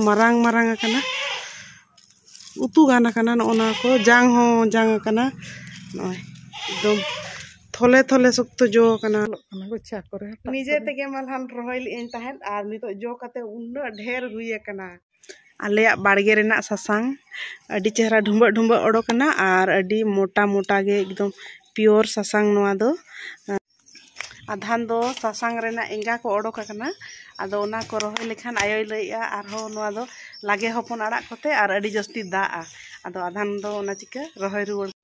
marang marang akana utu gan akana nona ko jang ho jang akana noi ekdom थोले थोले सख्त जो कना गुच्छा करे निजे तेगे मालहान रोहइल इन तहन आर नितो जो कते उन्ना ढेर हुई कना आले बाड़गे रेना ससांग अडी चेहरा ढुंबा ढुंबा ओडोकना आर अडी मोटा मोटा गे एकदम प्योर ससांग नोआ दो आधान दो ससांग रेना एंगा को ओडोकना आदो ओना को रोहइ लेखान आयो लइया आर हो नोआ दो लागे हपन आड़ा कोते आर अडी जस्ती दाआ आदो आधान दो ओना चिका रोहइ रुवर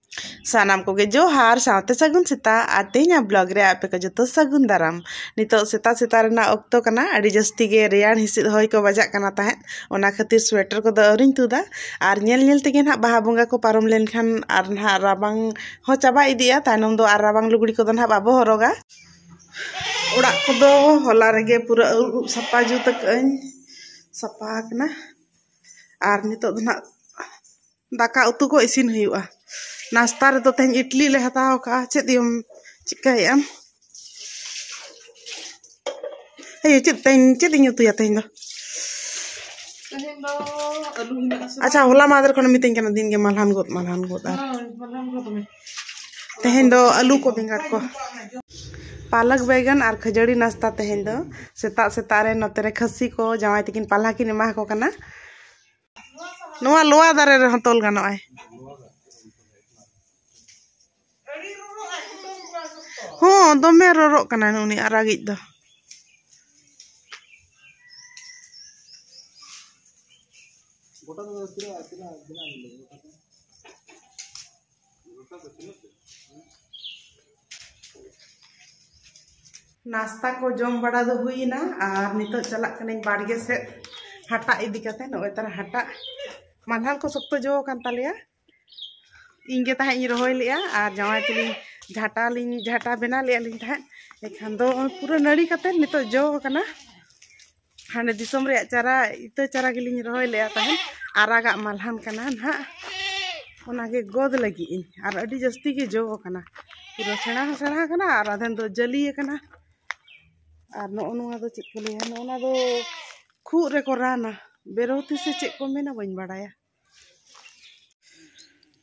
सानाम को जोहार सावते सगुन सेता आतेኛ ब्लॉग रे आपे को जतो सगुन दाराम नितो सेता सेता रेना ऑक्तो कना अडी जस्ती गे रेयान हिसिद होय को बजा कना ताहे ओना खातिर स्वेटर को दरिन तुदा आर नेल नेल तेगे ना बाहा बंगा को पारम लेन खान आर ना राबांग हो चाबा इदिया तानम दो आर राबांग लुगड़ी को ना बाबो हरोगा ओड़ा को दो होला रेगे पूरा सपा जुत कन सपा कना आर नितो ना दाका उतु को इसिन हुआ नाश्ता रे तो तेन इडली ले हताओ का चेत दियम चिकायाम हे चेत इन तुया तेन दो अच्छा होला मादर कोन मितें कना दिन गे मालहान गोद तेन दो आलू को बेंगार को पालक बैगन और खजड़ी नाश्ता तेन दो सेता सेता रे नते रे खसी को जवाई तकिन पाला किन एमा को कना नोआ लोआ दारे रे हतोल गानो आय हाँ दमे रोरो कना उनी आरागिज दो नाश्ता को जम बड़ा दो हुईना और नितो चला कने बाड़गे से हटा इदी कते नोय तारा हटा मानहाल को सख्त जो कान तालिया इंगे ताहे इन रोहइ लिया और जवाई तली झाटा बना लिया लिन था एखान दो पूरा नड़ी कते नितो जो कना हाने दिसम रे चारा इतो चारा गिलिन रोहइ लिया ताहे आरागा मालहान कना ना ओनागे गोद लगी इन और अडी जस्ती के जो कना पूरा सेना कना और आधन दो जली कना और नोआ दो चेक को लिया नोना दो खु रे को राना बेरोती से चेक को मेना बइन बाड़ाया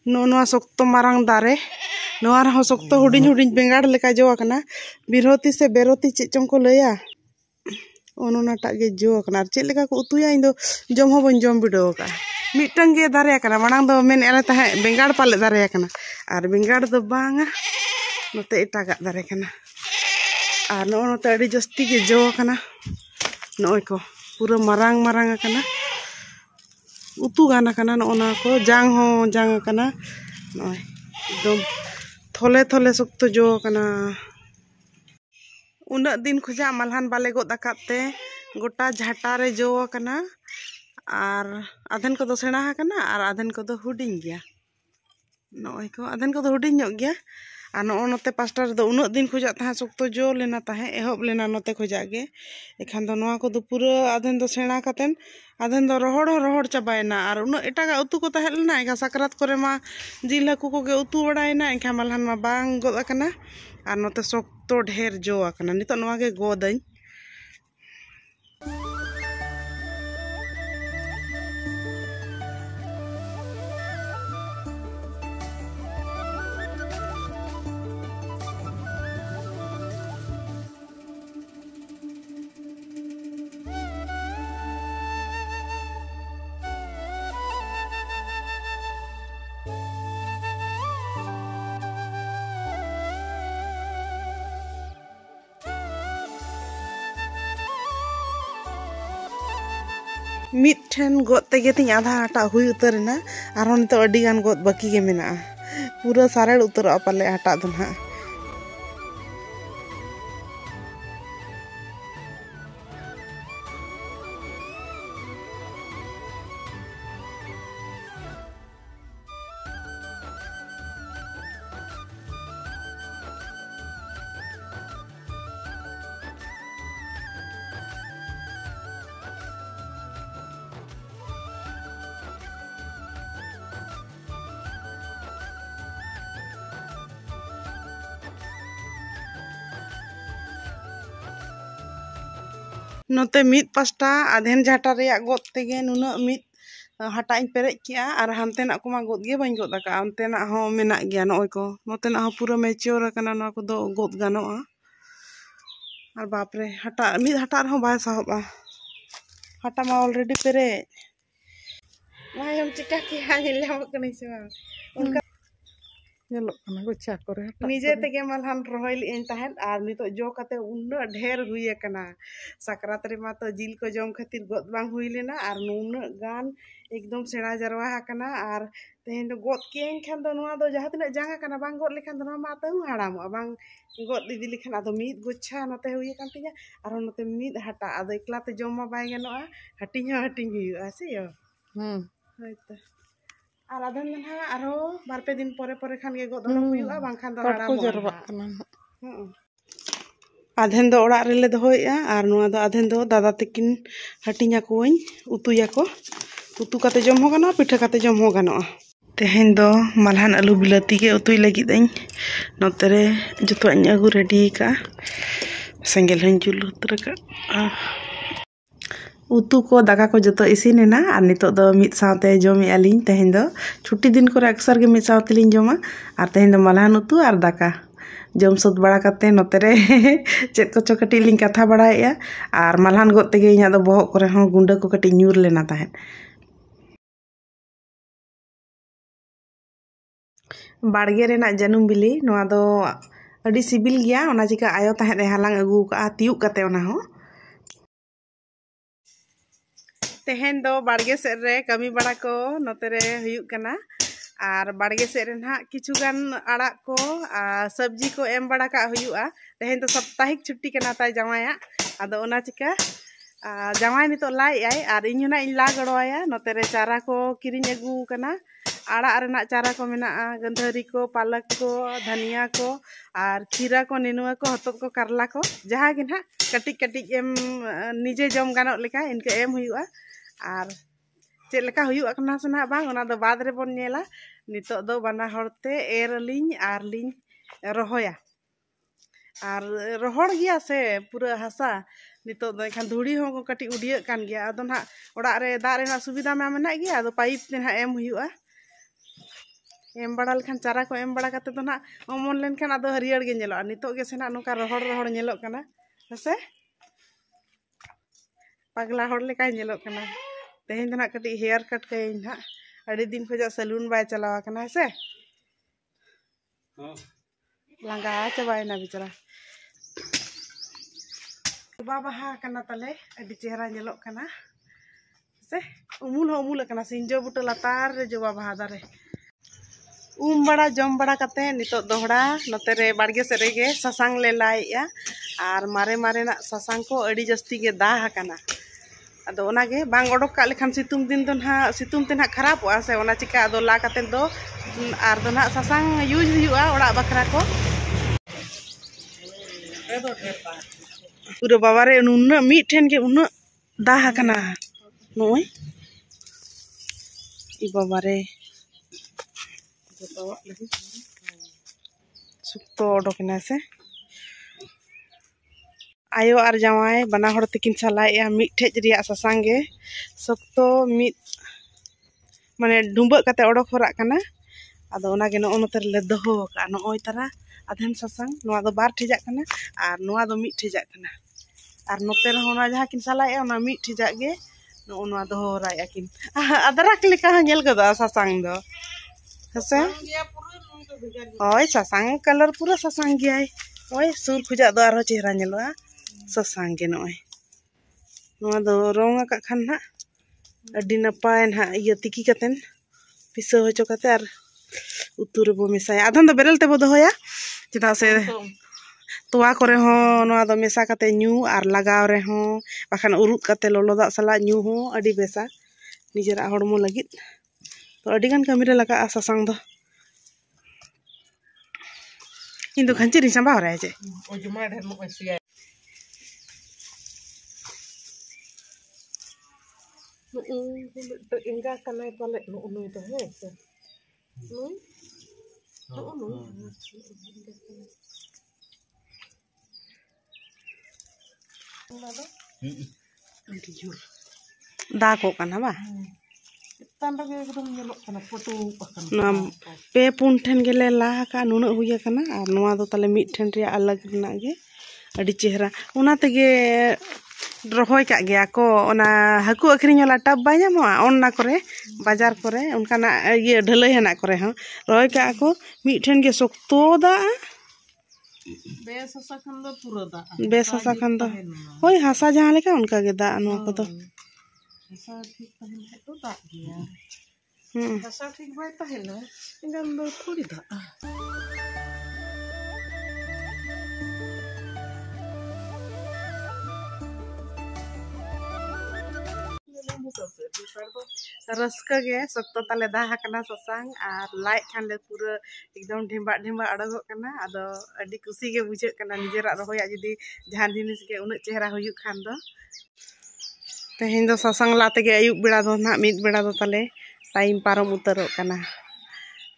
नोआ सख्त मारांग दारे नोआ रहो सख्त हुडिन हुडिन बेंगाड़ लेका जो कना बिरोती से बेरोती चे चम को लया ओनोनाटा गे जो कना चे लेका को उतुया इन दो जम हो बन जम बिडो का मिटंग गे दारे कना मांग दो मेन एले ताहे बेंगाड़ पाले दारे कना और बेंगाड़ दो बांगा नोते एटागा दारे कना और नोते अडी जस्ती गे जो कना नोय को पूरा मारांग मारांग कना उतु गाना कना नोना को जांग हो जांग कना नोय एकदम थोले थोले सख्त जो कना उना दिन खुजा मालहान बाले गोद अकाते गोटा झाटा रे जो कना और आधन को दो सेना कना और आधन को दो हुडिंग गया नोय को आधन को दो हुडिंग ᱧᱚᱜ गया और नोते पास्टा रे दो उना दिन खुजा ताहा सख्त जो लेना ताहे एहब लेना नोते खुजा गे एखान दो नोआ को दो पूरा आधन दो सेना कतेन आधन दो रोहड़ चाबायना और उना एटागा उतु को ताहे लेना एका साकरात करे मा जिल हाकु को गे उतु बड़ायना एखा मालहान मा बांग गोद अकना और नोते सख्त ढेर जो अकना नितो नोआ गे गोदन मिठन गोद तेगे तीन आधा हटा हुई उतरना और नितो अडी गान गोद बाकी गे मेना पूरा सारेड़ उतर पाले हटा दो ना नोते मीत पास्टा आधेन झाटा रेया गोद तेगे नुना मीत हटा इन पेरेज किया और हानतेना कोमा गोद गे बाई गोद आका अंतेना हो मेना गया नय को नोतेना हो पूरा मेच्योर आकना ना को दो गोद गानोआ और बाप रे हटा मीत हटा रहो बाय साहबा हटा मा ऑलरेडी पेरेज माय हम चिका किया हिलाव कनी से उनका गोछा करे निजे तेगे मलहान रोहय लिन तहन और नितो जो कते उन्ना ढेर हुई कना सकरात रे मा तो जिल को जम खातिर गोद बांग हुई लेना और नुना गान एकदम सेड़ा जरवा कना और तेहन तो गोद केन खान दो नुआ दो जहां तिना जांगा कना बांग गोद लेखान दो नुआ मा तो हाड़ामो बांग गोद इदी लेखान आदो मीत गोछा नते हुई कान तिया और नते मीत हटा आदो एकला ते जम मा बाय गनोआ हटिंग हुआ से यो होयतो और आधन दिन आरो बारपे दिन परे परे खान गे गोद हुआ बांखान दो हाड़ा जरवा कना आधेन दो ओड़ा रेले दोहोया और नुआ दो आधेन दो दादा तकिन हटिंगा कोइन उतुया को उतु काते जम हो गानो पिठा काते जम हो गानो तेहेन दो मलहान आलू बिलाती के उतुई लगिद इन नोते रे जतो इन अगु रेडी का सेंगेल हन जुल उतर का उतु को दाका को जतो इसिनेना और नितो दो मित साथे जमी आलिन तेहेन दो छुट्टी दिन को अक्सर के मित साथे लिन जमा और तेहेन दो मलहान उतु और दाका जम सद बड़ा करते नोते रे चेत को कटी लिंग कथा बड़ाया और मलहान गोद तेगे इना दो बहक करे हो गुंडा को कटी न्यूर लेना तहन बाड़गे रेना जानुम बिली नोआ दो अडी सिबिल गया ओना चिका आयो तहन हालांग अगु का तियुक कते ओना हो तेहेन दो बाड़गे सेट रे कमी बड़ा को नोते रे हुयुक कना और बाड़गे से ना किचुगान आड़ा को सब्जी को एम बड़ा का हुआ तेहेन तो सप्ताहिक छुट्टी के नाता जमाया आदो ओना चिका जमाय नितो लाई आय और इन ना इन ला गड़वाया नोते रे चारा को किरिंग अगु कना आड़ा रेना चारा को मेना गंधरी को पालक को धनिया को और खीरा को नेनुआ को हतोद को करला को जहाँ कि ना कटिक कटिक एम निजे जम गानो लेका इनके एम हुआ और चेक लेका हुआ कना सना बांग ओना दो बाद रे बोन नेला नितो दो बना हरते एरलिंग और लिंग रोहया और रोहड़ गया से पूरा हसा नितो दो एखान धुड़ी हो कटी उडिया कान गया अदो ना ओड़ा रे दा रेना सुविधा मा मेना गया अदो पाइप ते ना एम हुआ एम बड़ा लेखान चारा को एम बड़ा कते दो ना अमन लेनखान अदो हरियर गे नेलो नितो गे सेना नोका रोहड़ रोहड़ नेलो कना हसे पगला हड़ लेका नेलो कना तेहेन ना कटी हेयर कट के ना अड़ी दिन खजा सैलून बाय चलावा कना से लंगा चबायना बिचरा बाहा कना तले अड़ी चेहरा नेलो कना से उमुल कना सिंजो बुटा लतार रे जो बाहा दारे बड़ा जम बड़ा कते नितो दोहड़ा नोते रे बाड़गे से रेगे ससांग ले लाइया और मारे मारे ना ससांग को अड़ी जस्ती के दाह कना अदो ओनागे बांग ओडक का लेखान सितुंग दिन दो ना सितुंग ते ना खराब हुआ से ओना चिका अदो ला कते दो आर दो ना ससांग यूज हुआ ओड़ा बखरा को पूरा बाबा रे उन्ना मीट ठेन के उन्ना दाह कना नोय ई बाबा रे सुक्तो ओडकना से आयो और जवाय बना हड़ तकिन सलाया मिठेज रिया ससांगे सख्तो मिट माने डुंबा कते ओडक होरा कना आदो ओनागे नो ओनतर ले दहो का नोय तारा आधेन ससांग नोआ दो बार ठेजा कना और नोआ दो मिट ठेजा कना और नोते रे होना जहां किन सलाया ओना मिट ठेजा गे नो ओना दहो राया किन अदरक लेका नेल गदा ससांग दो हसे ओय ससांग कलर पूरा ससांग गया ओय सुर खुजा दो आरो चेहरा नेलोआ ससांगे नोय नोआ दो रंग का खान ना अड्डी नपाय ना इया तिकी कतेन पिसो होचो कते आर उतु रे बो मिसाया आधन दो बेरल ते बो दोया चिदा से तोवा करे हो नोआ दो मेसा कते न्यू आर लगाव रे हो बाखान उरुत कते लोलो दा सला न्यू हो अड्डी बेसा निजेरा हड़मो लगित तो अड्डी गान कमी रे लगा ससांग दो इन दो खंची रि संभाव रे जे ओ जुमा ढेर मो सिया इंगा कने पले नु तो है नु दा को कना बा पे पुन ठेन गेले ला का नुना हुई कना और नोआ दो तले मिट ठेन रे अलग रना गे अडी चेहरा उना तेगे रहोय का गया को ओना हाकू अखरिन वाला टब बा ᱧᱟᱢᱚᱜᱼᱟ ओन्ना करे बाजार करे उनकाना ये ढलई हना करे हां रहोय का को मिट ठेन गे सोक्तो दा बेस हसा खन दो होय हसा जहां लेका उनका गे दा नोआ को दो हसा ठीक तहन तो दा गया हसा ठीक बाय तहला इंगन दो थोड़ी दा रस्का गे सत्तो तले दा हकना ससांग और लाइक खान ले पूरा एकदम ढिम्बा ढिम्बा अड़गो कना आदो अडी खुशी गे बुझे कना निजेरा रहोया जदी जहां जिनिस गे उन चेहरा हुयु खान दो तेहेन दो ससांग लाते गे अयुब बेड़ा दो ना मिद बेड़ा दो तले टाइम पारम उतरो कना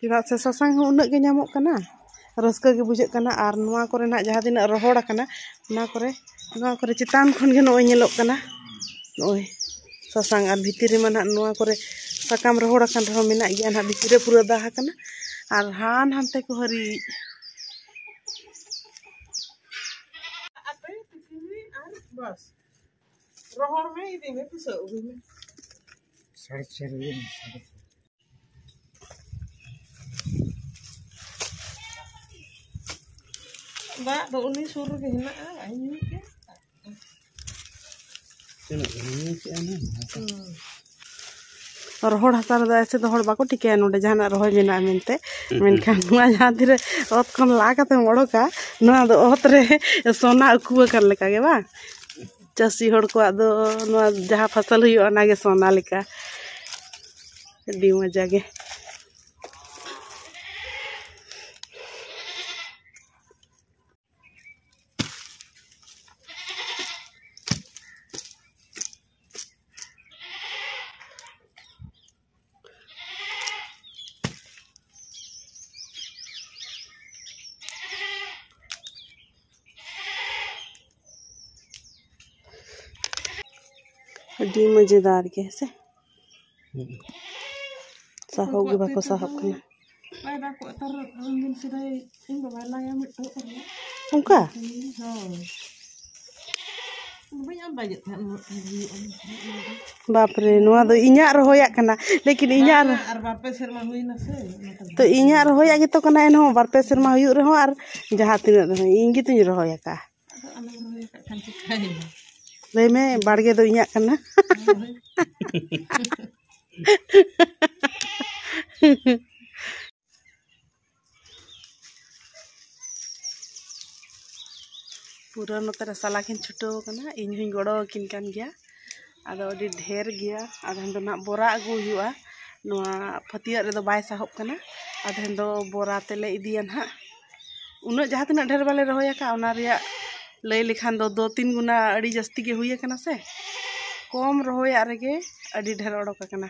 चेदा से ससांग हो उन गे ᱧᱟᱢᱚᱜ कना रस्का गे बुझे कना और नोआ करे ना जहां दिन रहोड़ कना ना करे चितान खन गे नोय ñeloग कना नोय ससांग और भितरी में नोआ करे सकाम रहोड़ कन रहो मेना गया ना भितरे पूरा दाह कना और हान हानते को हरी आते तिसिनी और बस रहोड़ में इदी में पिसो उगी में साढ़े 4 बजे बा दो उनी सुर के हिना आइनी के रहोड़ हसा ऐसे तो हड़ बाको टिके नोडे जहां रहोय मेना मेनते मेनखान नुआ जहां धीरे ओत खन ला काते मोड़ोका नुआ दो ओत रे सोना अकुआ कर लेका गे बा चासी हड़ को दो नुआ जहां फसल हुई ओना गे सोना लेका दी मजा गे अडी मजेदार के से साहब गे बाको साहब कना बाय बाको तर रंगीन सिराय इन बाबा लाया मिटो उनका बाप रे नोआ दो इñा रहोया कना लेकिन इñा और बारपे शर्मा हुईना से तो इñा रहोया गे तो कना एनहो बारपे शर्मा हुयु रहो और जहां तिना दो इन गे तुनी रहोया का अने रहोया का खान चिकाई ले में बाड़गे दो इña कना पूरा नोते रसाला किन छुटो कना इन हुई गड़ो किन कान गया आदो अडी ढेर गया आधन दो ना बोरा अगु हुआ नोआ फतिया रे दो बाय साहब कना आधन दो बोरा तेले इदिया ना उन जहां तना ढेर बाले रहोया का ओना रिया लई लेखान दो 2-3 गुना अड़ी जस्ती के हुई कना से कम रहोया रेगे अड़ी ढेर ओडोक कना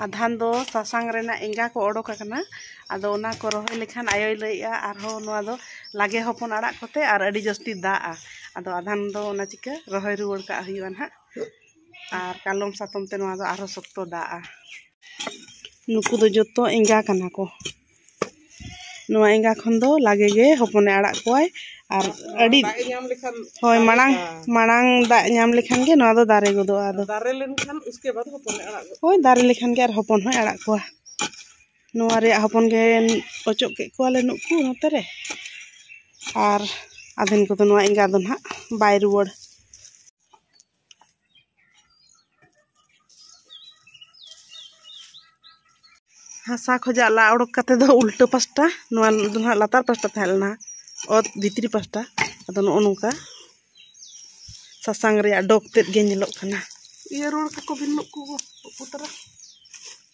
आधान दो सासांग रेना एंगा को ओडोक कना आदो ओना को रहोय लेखान आयोय लईया आरो नोआ दो लागे हपन आड़ा कोते और अड़ी जस्ती दाआ आदो आधान दो ओना चिका रहोय रुवड़ का हुईवा ना और कालम सातम ते नोआ दो आरो सख्तो दाआ नुकु दो जतो एंगा कना को नोआ एंगा खन दो लागे गे हपने आड़ा कोय और अड़ी होय मांग दा ᱧᱟᱢ लेखान गे नोआ दो दारे गोदो आदो दारे लेनखान उसके बाद हपने आड़ा होय दारे लेखान गे और हपन होय आड़ा कोआ नोआ रे हपन गे ओचोक के कोले नुकु नोते रे और आधेन को तो नोआ एंगा दो ना बाय रुवड़ हसा खोजा ला ओडक कते दो उल्टो पास्टा नोआ दो ना लातार पास्टा थालना और भितरी पास्टा अदो नो नोका ससांग रे डॉक तेद गे ñeloग कना ये रोड को बिन नुकु को तरा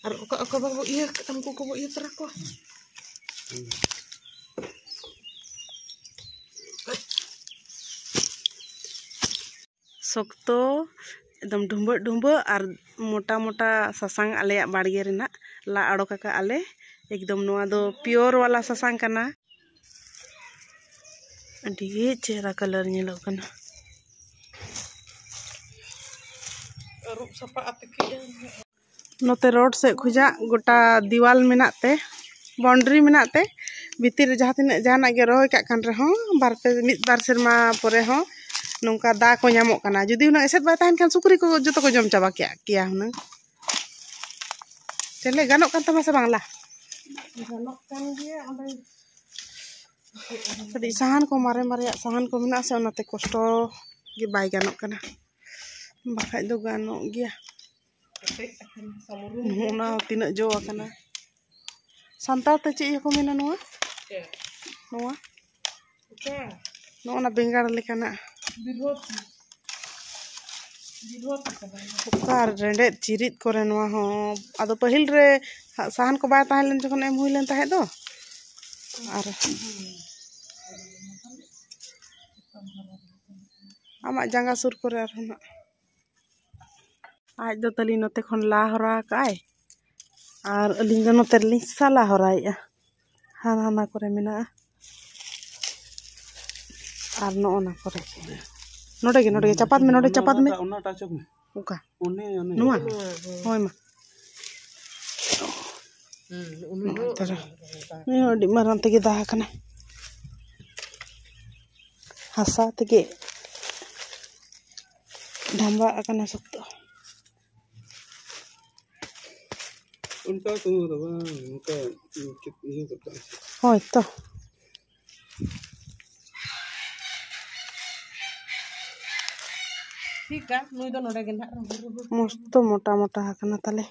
और ओका बाबू ये हमको को ये तरा को सख्तो एकदम ढुंबो और मोटा मोटा ससांग आले बाड़गे रेना ला अड़ोका का आले एकदम नोआ दो प्योर वाला ससांग कना अड़ी चेहरा कलर नेलो कना अरुप सपा आते नोते रोड से खुजा गोटा दीवाल मेनाते बाउंड्री मेनाते भीतर जहाँ तीन जहाना गे रोय कान रहो बार सेरमा परे हो नौका दा को नामो कना जुदी उना एसेट बाय ताहन खान सुकरी को जतो को जम चाबा किया हुना चले गानोक कान तमा से बांगला गानोक कान गिया ओंदे कड़ी साहान को मारे मारे साहान को मेना से ओनाते कष्ट गे बाय गानोक कना बाखाय दो गानोक गिया ना तीना जो कना संताल ते चे को मेना नोआ नोआ नोना बेंगार लेकाना कार रेंडे चिरित करे नोआ हो आदो पहिल रे साहान को बाय ताहलेन जखन एम हुइलेन ताहे दो आर आमा जांगा सुर करे आर ना आज दो तली नोते खन ला हरा काय और अलिंग दो नोते लिंग साला हराया हाना हाना करे मेना और नोना करे नोडे के चपात में ओना टाचक में ओका ओने नुआ होय मा मैं अडी मारान तेगे दा कना हसा तेगे ढंबा कना सकतो उनका तो दबा उनका ये करता है होय तो ठीक है नुई दो नोडे गेना मस्त मोटा मोटा हकना ताले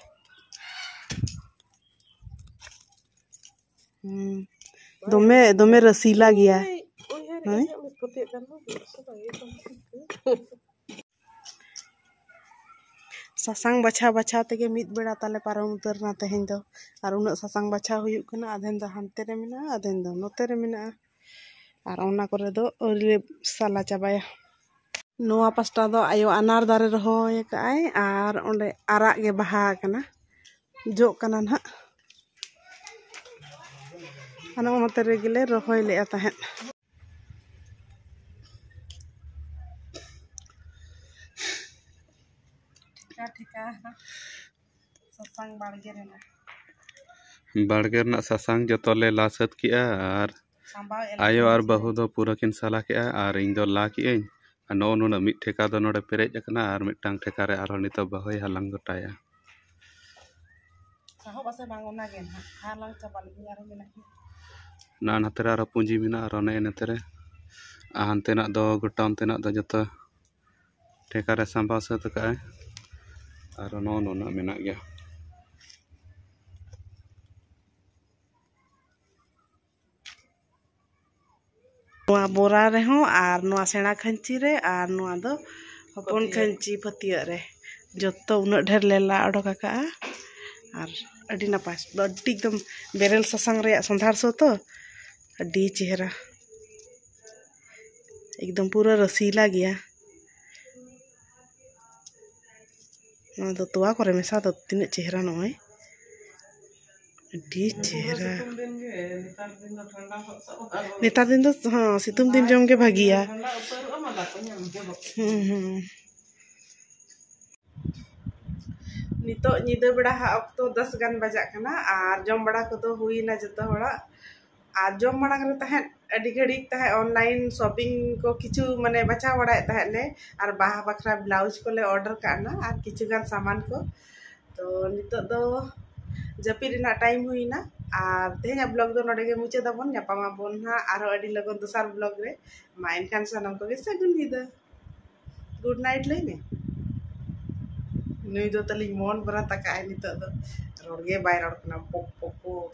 दोमे दोमे रसीला गया सासांग बछा बछा तेगे मिद बेड़ा ताले पारम उतरना तेहेन दो और उन सासांग बछा हुयुक कना आधेन दो हानते रे मेना आधेन दो नोते रे मेना और ओना करे दो ओले साला चाबाया नोआ पास्टा दो आयो अनार दारे रहोय काय और ओंडे आराग गे बहा कना जो कना ना अना ओनते रे गेले रहोय ले ताहेन ठिका ससांग बाड़गे रना ससांग जतोले लासत किया और आयो और बहु दो पूरा किन साला किया और इन दो ला किया नो नुना मिट ठेका दो नोडे पेरेज अकना और मिटांग ठेका रे आरो नितो बहोय हालांग गोटाया साहो बासे बांग ओना गेन हालांग चाबाल नि आरो मेना ना नतरे आरो पुंजी मिना आरो ने नतरे हानतेना दो गोटा onteना दो जतो ठेका रे सांबा सत काय आरो नो नुना मेना गया नोआ बोरा रे हो और नोआ सेना खंची रे और नोआ दो हपन खंची फतिया रे जत्तो उना ढेर लेला अडोका का और अडी नापास अडी एकदम बेरेल ससांग रे संधार सो तो अडी चेहरा एकदम पूरा रसीला गया ना तो तोआ करे मेसा तो तिने चेहरा नोय अडी चेहरा नेतार दिन तो हाँ सितुंग दिन जम के भागिया नितो निदे बड़ा अक्तो 10 गान बजा कना और जम बड़ा को तो हुई ना जतो हड़ा और जम बड़ा करे तहे अडी घड़ी तहे ऑनलाइन शॉपिंग को किछु माने बचा बड़ा तहे ले और बाहा बखरा ब्लाउज को ले ऑर्डर करना और किछु गान सामान को तो नितो दो जपी रिना टाइम हुईना और तेहेना ब्लॉग दो नोडे गे मुचे दबन न्यापामा बोन हा आरो अडी लगन दोसार ब्लॉग रे मा इनखान सनम को गे सगुन निदा गुड नाइट लेने नुई दो तली मन बरा तकाय नितो दो रोडगे बाय रोड कना पोक पोक